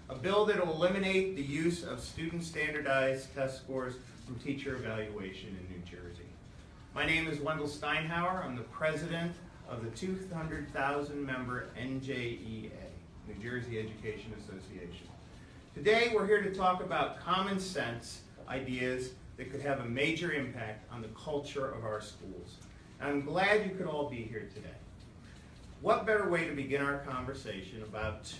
a bill that will eliminate the use of student standardized test scores from teacher evaluation in New Jersey. My name is Wendell Steinhauer. I'm the president of the 200,000 member NJEA, New Jersey Education Association. Today we're here to talk about common sense ideas that could have a major impact on the culture of our schools. And I'm glad you could all be here today. What better way to begin our conversation about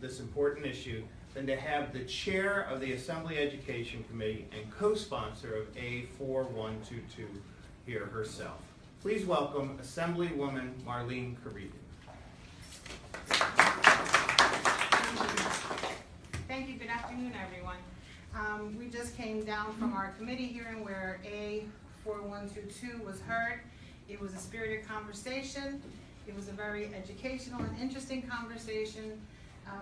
this important issue than to have the chair of the Assembly Education Committee and co-sponsor of A4122 here herself. Please welcome Assemblywoman Marlene Caride. Thank you. Good afternoon, everyone. We just came down from our committee hearing where A4122 was heard. It was a spirited conversation. It was a very educational and interesting conversation.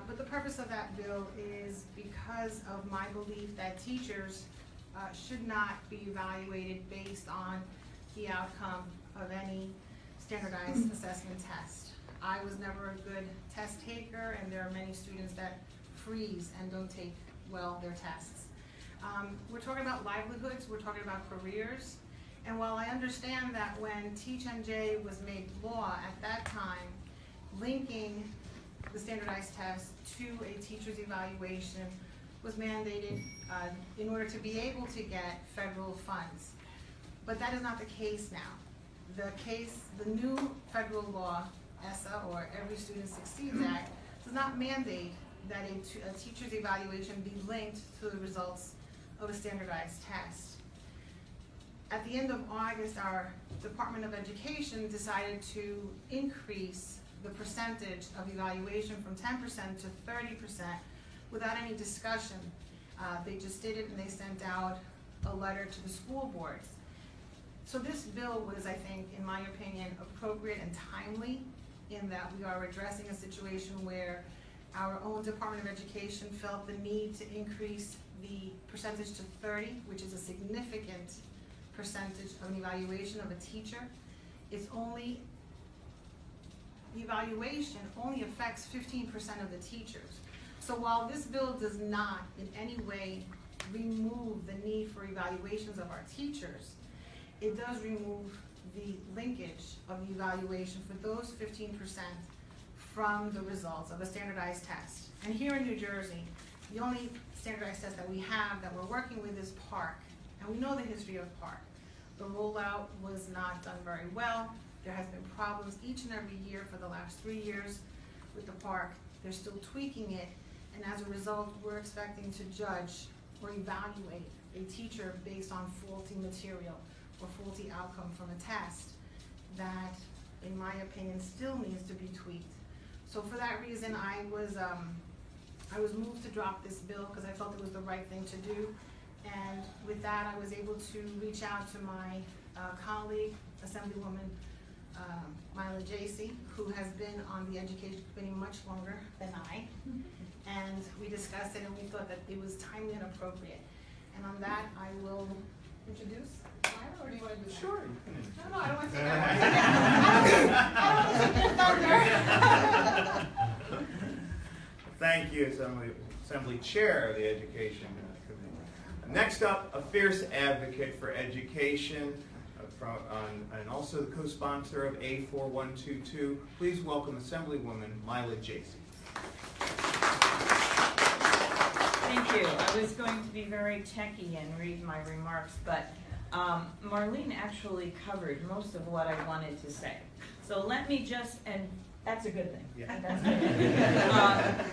But the purpose of that bill is because of my belief that teachers should not be evaluated based on the outcome of any standardized assessment test. I was never a good test taker, and there are many students that freeze and don't take well their tests. We're talking about livelihoods, we're talking about careers, and while I understand that when TeachNJ was made law at that time, linking the standardized test to a teacher's evaluation was mandated in order to be able to get federal funds. But that is not the case now. The new federal law, ESSA, or Every Student Succeeds Act, does not mandate that a teacher's evaluation be linked to the results of a standardized test. At the end of August, our Department of Education decided to increase the percentage of evaluation from 10% to 30% without any discussion. They just did it and they sent out a letter to the school boards. So this bill was, I think, in my opinion, appropriate and timely in that we are addressing a situation where our own Department of Education felt the need to increase the percentage to 30, which is a significant percentage of an evaluation of a teacher. The evaluation only affects 15% of the teachers. So while this bill does not in any way remove the need for evaluations of our teachers, it does remove the linkage of the evaluation for those 15% from the results of a standardized test. And here in New Jersey, the only standardized test that we have that we're working with is PARCC, and we know the history of PARCC. The rollout was not done very well. There has been problems each and every year for the last 3 years with the PARCC. They're still tweaking it, and as a result, we're expecting to judge or evaluate a teacher based on faulty material or faulty outcome from a test that, in my opinion, still needs to be tweaked. So for that reason, I was moved to drop this bill because I felt it was the right thing to do. And with that, I was able to reach out to my colleague, Assemblywoman Mila Jasey, who has been on the Education Committee much longer than I. And we discussed it and we thought that it was timely and appropriate. And on that, I will introduce Mila, or do you want to do that? Sure. No, I don't want to take that. I don't want to take your thunder. Thank you, Assembly Chair of the Education Committee. Next up, a fierce advocate for education and also the co-sponsor of A4122. Please welcome Assemblywoman Mila Jasey. Thank you. I was going to be very techy and read my remarks, but Marlene actually covered most of what I wanted to say. So let me just, and that's a good thing. Yeah. That's good.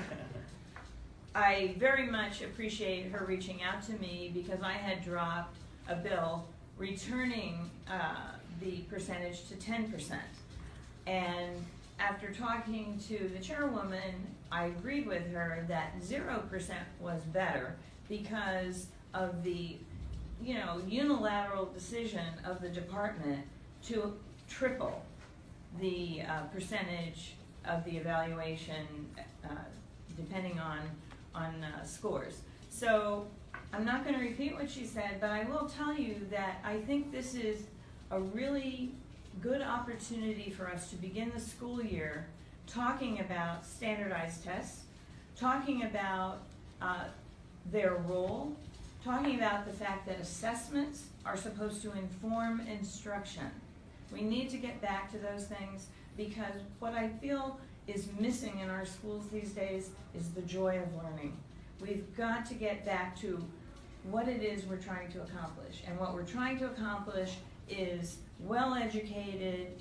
I very much appreciate her reaching out to me because I had dropped a bill returning the percentage to 10%. And after talking to the chairwoman, I agreed with her that 0% was better because of the unilateral decision of the department to triple the percentage of the evaluation depending on scores. So I'm not going to repeat what she said, but I will tell you that I think this is a really good opportunity for us to begin the school year talking about standardized tests, talking about their role, talking about the fact that assessments are supposed to inform instruction. We need to get back to those things, because what I feel is missing in our schools these days is the joy of learning. We've got to get back to what it is we're trying to accomplish. And what we're trying to accomplish is well-educated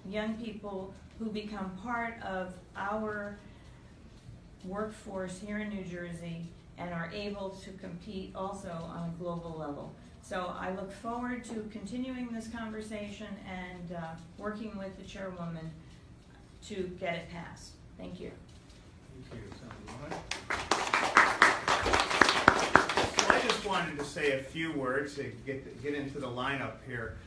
young people who become part of our workforce here in New Jersey and are able to compete also on a global level. So I look forward to continuing this conversation and working with the chairwoman to get it passed. Thank you. Thank you, Assemblywoman. So I just wanted to say a few words to get into the lineup here.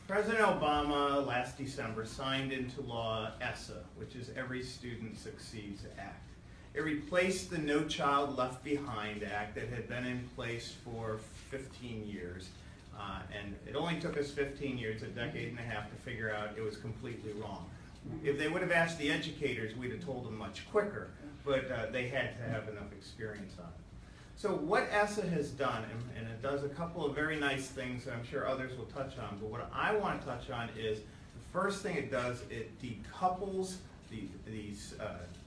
President Obama last December signed into law ESSA, which is Every Student Succeeds Act. It replaced the No Child Left Behind Act that had been in place for 15 years. And it only took us 15 years, a decade and a half, to figure out it was completely wrong. If they would have asked the educators, we'd have told them much quicker, but they had to have enough experience on it. So what ESSA has done, and it does a couple of very nice things that I'm sure others will touch on, but what I want to touch on is the first thing it does, it decouples these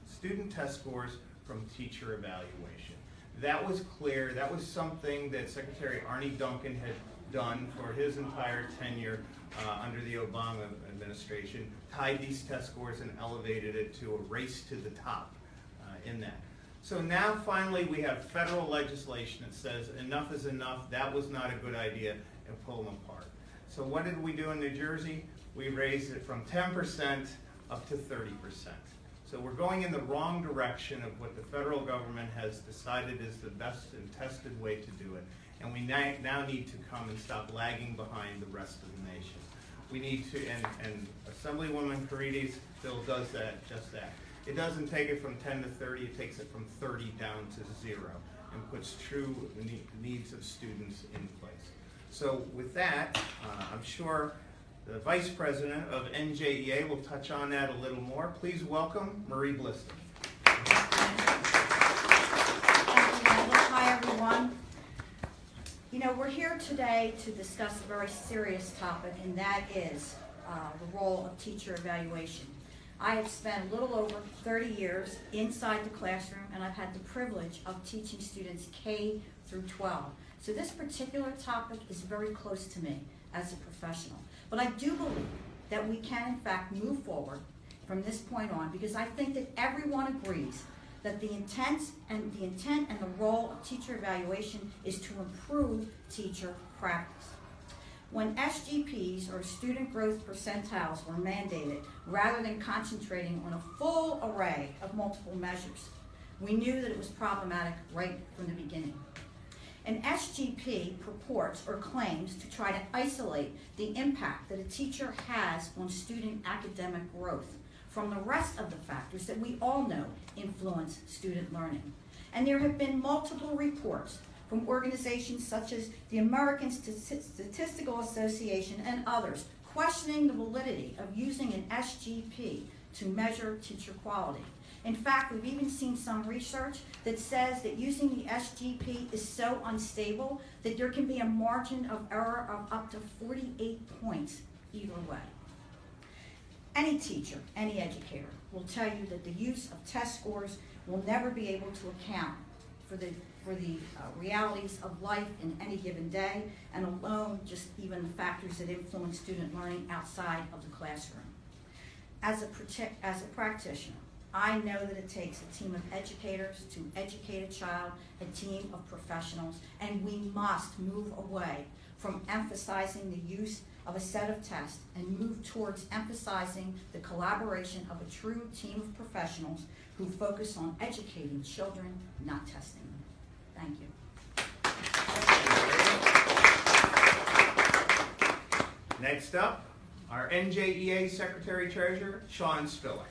student test scores from teacher evaluation. That was clear. That was something that Secretary Arne Duncan had done for his entire tenure under the Obama administration, tied these test scores and elevated it to a race to the top in that. So now finally we have federal legislation that says enough is enough, that was not a good idea, and pull them apart. So what did we do in New Jersey? We raised it from 10% up to 30%. So we're going in the wrong direction of what the federal government has decided is the best and tested way to do it. And we now need to come and stop lagging behind the rest of the nation. We need to, and Assemblywoman Caride's bill does that, just that. It doesn't take it from 10 to 30, it takes it from 30 down to 0 and puts true needs of students in place. So with that, I'm sure the Vice President of NJEA will touch on that a little more. Please welcome Marie Bliston. Hi, everyone. You know, we're here today to discuss a very serious topic, and that is the role of teacher evaluation. I have spent a little over 30 years inside the classroom, and I've had the privilege of teaching students K through 12. So this particular topic is very close to me as a professional. But I do believe that we can, in fact, move forward from this point on, because I think that everyone agrees that the intent and the role of teacher evaluation is to improve teacher practice. When SGPs, or student growth percentiles, were mandated, rather than concentrating on a full array of multiple measures, we knew that it was problematic right from the beginning. An SGP purports or claims to try to isolate the impact that a teacher has on student academic growth from the rest of the factors that we all know influence student learning. And there have been multiple reports from organizations such as the American Statistical Association and others questioning the validity of using an SGP to measure teacher quality. In fact, we've even seen some research that says that using the SGP is so unstable that there can be a margin of error of up to 48 points either way. Any teacher, any educator will tell you that the use of test scores will never be able to account for the realities of life in any given day, and alone just even the factors that influence student learning outside of the classroom. As a practitioner, I know that it takes a team of educators to educate a child, a team of professionals, and we must move away from emphasizing the use of a set of tests and move towards emphasizing the collaboration of a true team of professionals who focus on educating children, not testing them. Thank you. Next up, our NJEA Secretary Treasurer, Sean Spiller.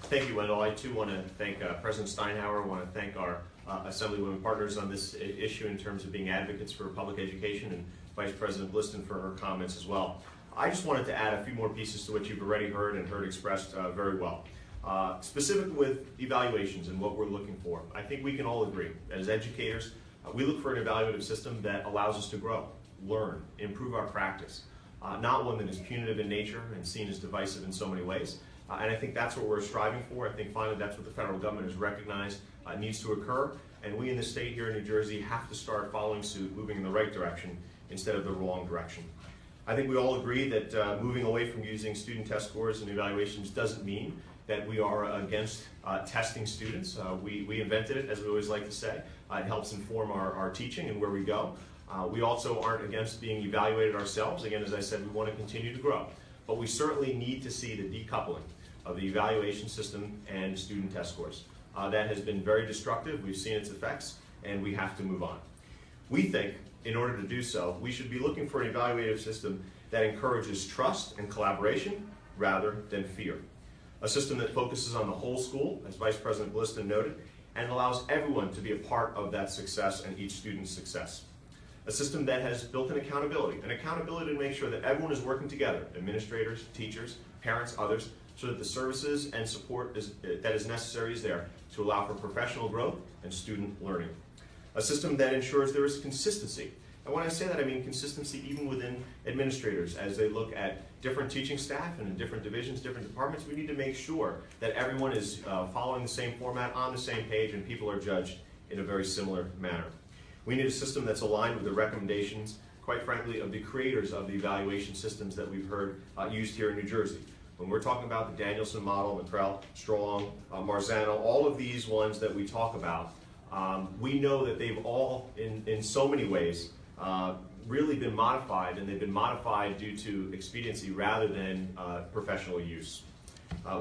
Thank you, Wendell. I too want to thank President Steinhauer. I want to thank our Assemblywomen partners on this issue in terms of being advocates for public education, and Vice President Bliston for her comments as well. I just wanted to add a few more pieces to what you've already heard and heard expressed very well. Specific with evaluations and what we're looking for, I think we can all agree, as educators, we look for an evaluative system that allows us to grow, learn, improve our practice, not one that is punitive in nature and seen as divisive in so many ways. And I think that's what we're striving for. I think finally that's what the federal government has recognized needs to occur. And we in the state here in New Jersey have to start following suit, moving in the right direction instead of the wrong direction. I think we all agree that moving away from using student test scores and evaluations doesn't mean that we are against testing students. We invented it, as we always like to say. It helps inform our teaching and where we go. We also aren't against being evaluated ourselves. Again, as I said, we want to continue to grow. But we certainly need to see the decoupling of the evaluation system and student test scores. That has been very destructive. We've seen its effects, and we have to move on. We think, in order to do so, we should be looking for an evaluative system that encourages trust and collaboration rather than fear. A system that focuses on the whole school, as Vice President Bliston noted, and allows everyone to be a part of that success and each student's success. A system that has built-in accountability to make sure that everyone is working together, administrators, teachers, parents, others, so that the services and support that is necessary is there to allow for professional growth and student learning. A system that ensures there is consistency. And when I say that, I mean consistency even within administrators. As they look at different teaching staff and in different divisions, different departments, we need to make sure that everyone is following the same format, on the same page, and people are judged in a very similar manner. We need a system that's aligned with the recommendations, quite frankly, of the creators of the evaluation systems that we've heard used here in New Jersey. When we're talking about the Danielson model, McCrell, Strong, Marzano, all of these ones that we talk about, we know that they've all, in so many ways, really been modified, and they've been modified due to expediency rather than professional use.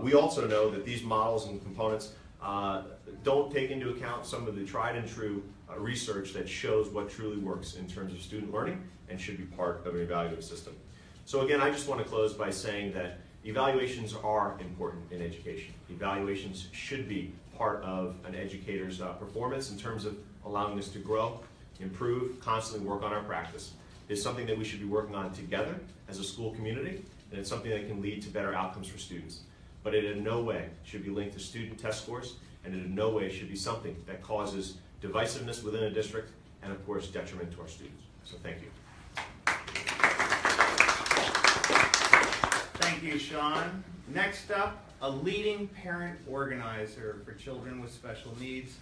We also know that these models and components don't take into account some of the tried and true research that shows what truly works in terms of student learning and should be part of an evaluative system. So again, I just want to close by saying that evaluations are important in education. Evaluations should be part of an educator's performance in terms of allowing us to grow, improve, constantly work on our practice. It's something that we should be working on together as a school community, and it's something that can lead to better outcomes for students. But it in no way should be linked to student test scores, and it in no way should be something that causes divisiveness within a district and, of course, detriment to our students. So thank you. Thank you, Sean. Next up, a leading parent organizer for children with special needs.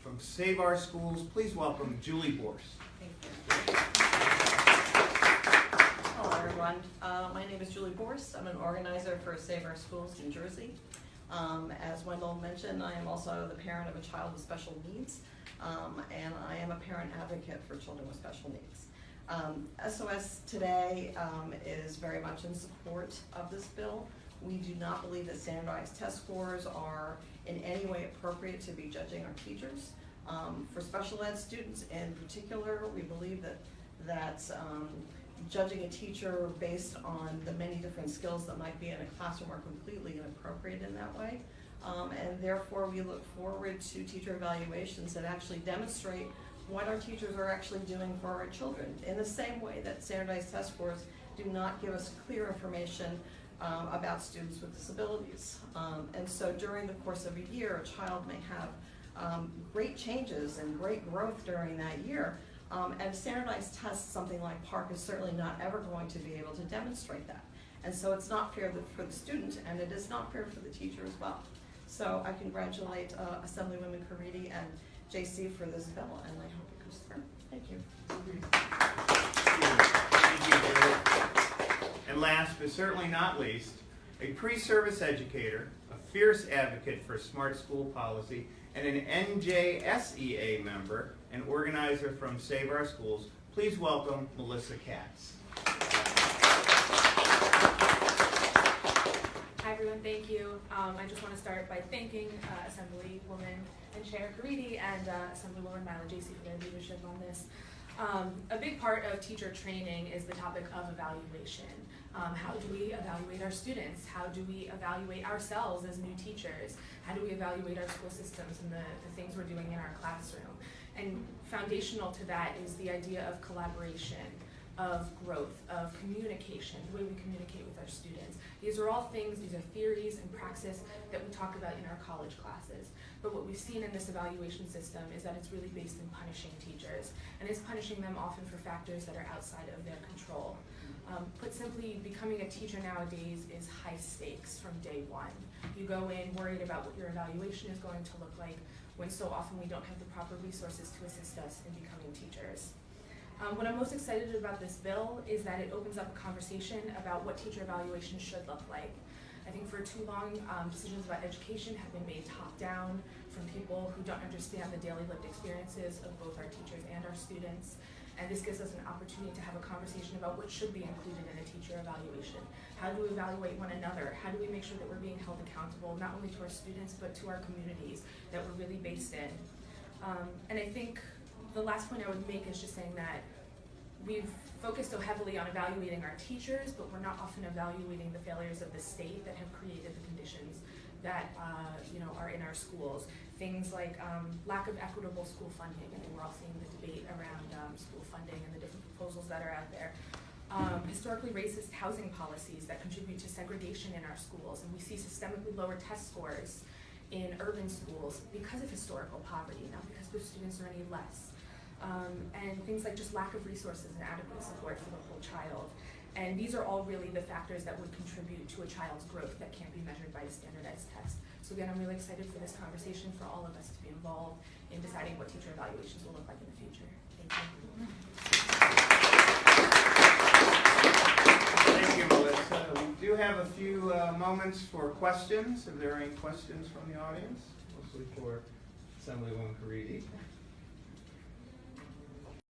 From Save Our Schools, please welcome Julie Borse. Hello, everyone. My name is Julie Borse. I'm an organizer for Save Our Schools, New Jersey. As Wendell mentioned, I am also the parent of a child with special needs, and I am a parent advocate for children with special needs. SOS today is very much in support of this bill. We do not believe that standardized test scores are in any way appropriate to be judging our teachers. For special ed students in particular, we believe that judging a teacher based on the many different skills that might be in a classroom are completely inappropriate in that way. And therefore, we look forward to teacher evaluations that actually demonstrate what our teachers are actually doing for our children, in the same way that standardized test scores do not give us clear information about students with disabilities. And so during the course of a year, a child may have great changes and great growth during that year. And standardized tests, something like PARCC, is certainly not ever going to be able to demonstrate that. And so it's not fair for the student, and it is not fair for the teacher as well. So I congratulate Assemblywomen Caride and Jasey for this bill, and I hope it goes through. Thank you. Thank you, Julie. And last but certainly not least, a pre-service educator, a fierce advocate for smart school policy, and an NJSEA member and organizer from Save Our Schools, please welcome Melissa Katz. Hi everyone, thank you. I just want to start by thanking Assemblywoman and Chair Caride and Assemblywoman Mila Jasey for their leadership on this. A big part of teacher training is the topic of evaluation. How do we evaluate our students? How do we evaluate ourselves as new teachers? How do we evaluate our school systems and the things we're doing in our classroom? And foundational to that is the idea of collaboration. of growth, of communication, the way we communicate with our students. These are all things, these are theories and praxis that we talk about in our college classes. But what we've seen in this evaluation system is that it's really based in punishing teachers, and it's punishing them often for factors that are outside of their control. Put simply, becoming a teacher nowadays is high stakes from day one. You go in worried about what your evaluation is going to look like, when so often we don't have the proper resources to assist us in becoming teachers. What I'm most excited about this bill is that it opens up a conversation about what teacher evaluation should look like. I think for too long, decisions about education have been made top-down from people who don't understand the daily lived experiences of both our teachers and our students. And this gives us an opportunity to have a conversation about what should be included in a teacher evaluation. How do we evaluate one another? How do we make sure that we're being held accountable, not only to our students, but to our communities that we're really based in? And I think the last point I would make is just saying that we've focused so heavily on evaluating our teachers, but we're not often evaluating the failures of the state that have created the conditions that are in our schools. Things like lack of equitable school funding. I think we're all seeing the debate around school funding and the different proposals that are out there. Historically racist housing policies that contribute to segregation in our schools, and we see systemically lower test scores in urban schools because of historical poverty, not because the students are any less. And things like just lack of resources and adequate support for the whole child. And these are all really the factors that would contribute to a child's growth that can't be measured by a standardized test. So again, I'm really excited for this conversation, for all of us to be involved in deciding what teacher evaluations will look like in the future. Thank you. Thank you, Melissa. We do have a few moments for questions. If there are any questions from the audience, mostly for Assemblywoman Caride.